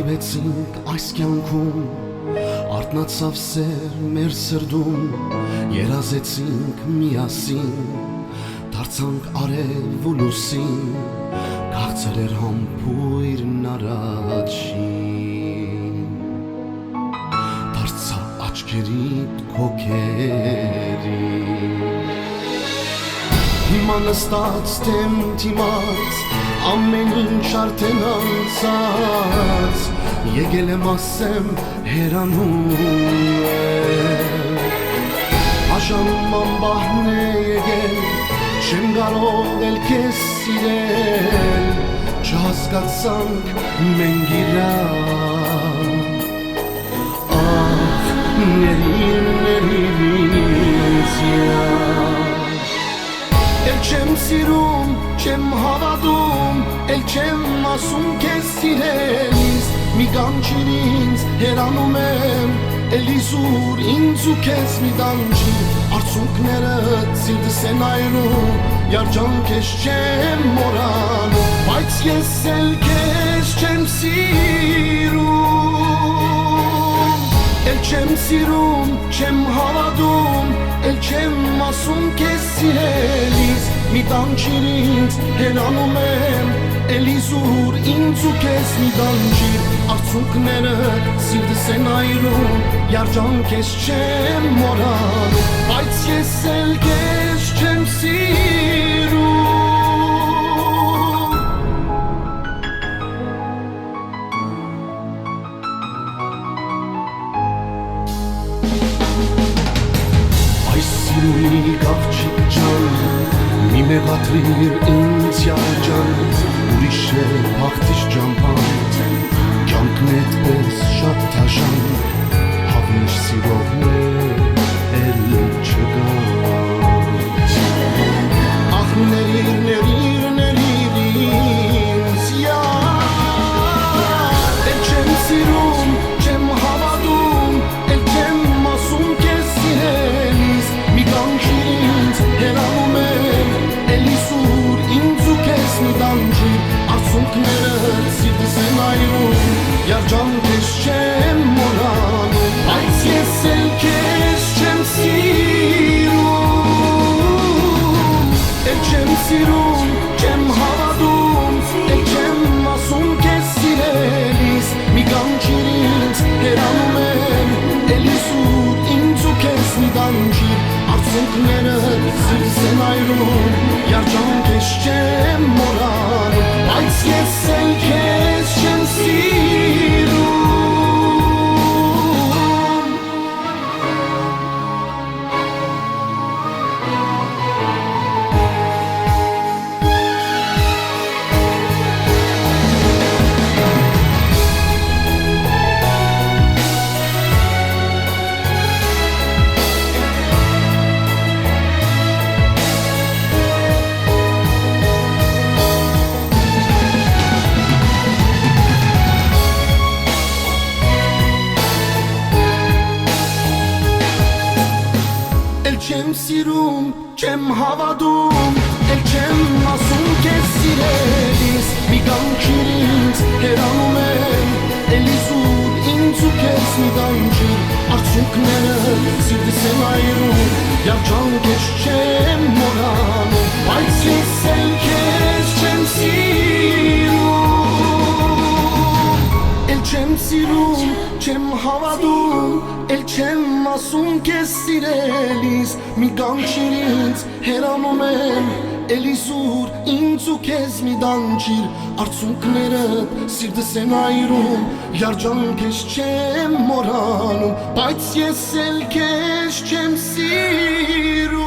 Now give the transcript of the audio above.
Հանդիպեցինք այս կյանքում, արթնացավ սեր մեր սրտում, երազեցինք միասին, դարձանք արև ու լուսին, քաղցր էր համբույրն առաջին, դարձա աչքերիդ քոքերին, հիմա նստած դեմ դիմաց, ամեն ինչ արդեն անցած, եկել եմ ասեմ հեռանում եմ, Աժանում անբահն է եկել, չեմ կարող էլ քեզ սիրել, չհասկացանք մենք իրար, ախ ների ինձ Էլ չեմ սիրում, չեմ հավատում, էլ չեմ ասում քեզ սիրելիս, մի կանչիր ինձ հեռանում եմ, էլիս ուր ինձ ու քեզ մի դանչի, արցունքներդ սիրտս են այրում, երջանք ես չեմ մոռանում, բայց ես էլ քեզ չեմ սիրում, էլ չեմ սիրում, չեմ հավատում, էլ չեմ ասում քեզ սիրելիս, մի տանջիր ինձ հեռանում եմ, էլիս ուր ինձ ու քեզ մի տանջիր, արցունքները սիրտս են այրում, երջանք ես չեմ մոռանում, բայց ես էլ քեզ չեմ սիրում Սիրունի կաղջիկ ջան, մի մեղադրիր ինձ յաջան, ուրիշ է բախտիշ ջամփան, կյանքն էդպես շատ դաժան, հավիժ սիրողներ էլ չկան, ախ ների ինձ էլ չեմ սիրում, չեմ հավատում, էլ չեմ ասում քեզ սիրելիս, մի կանչիր ինձ հեռանում եմ, էլիս ուր ինձ ու քեզ մի տանջիր, արցունքներդ սիրտս են այրում, երջանք ես չեմ մոռանում, բայց ես էլ քեզ չեմ սիրում, էլ չեմ սիրում, չեմ հավատում, էլ չեմ ասում քեզ սիրելիս, մի կանչիր ինձ հեռանում եմ, էլիս ուր ինձ ու քեզ մի տանջիր, արցունքներդ սիրտս են այրում, երջանք ես չեմ մոռանում, բայց ես էլ քեզ չեմ սիրում Չեմ սիրում, չեմ հավատում, էլ չեմ ասում քեզ սիրելիս, մի կանչիր ինձ հեռանում եմ, էլիս ուր ինձ ու քեզ մի տանջիր, արցունքներդ սիրտս են այրում, երջանք ես չեմ մոռանում, բայց ես էլ քեզ չեմ սիրում, էլ չեմ սիրում, չեմ հավատում, էլ չեմ ասում քեզ սիրելիս, մի կանչիր ինձ հեռանում եմ, էլիս ուր ինձ ու քեզ մի տանջիր, արցունքներդ սիրտս են այրում, երջանք ես չեմ մոռանում, բայց ես էլ քեզ չեմ սիրում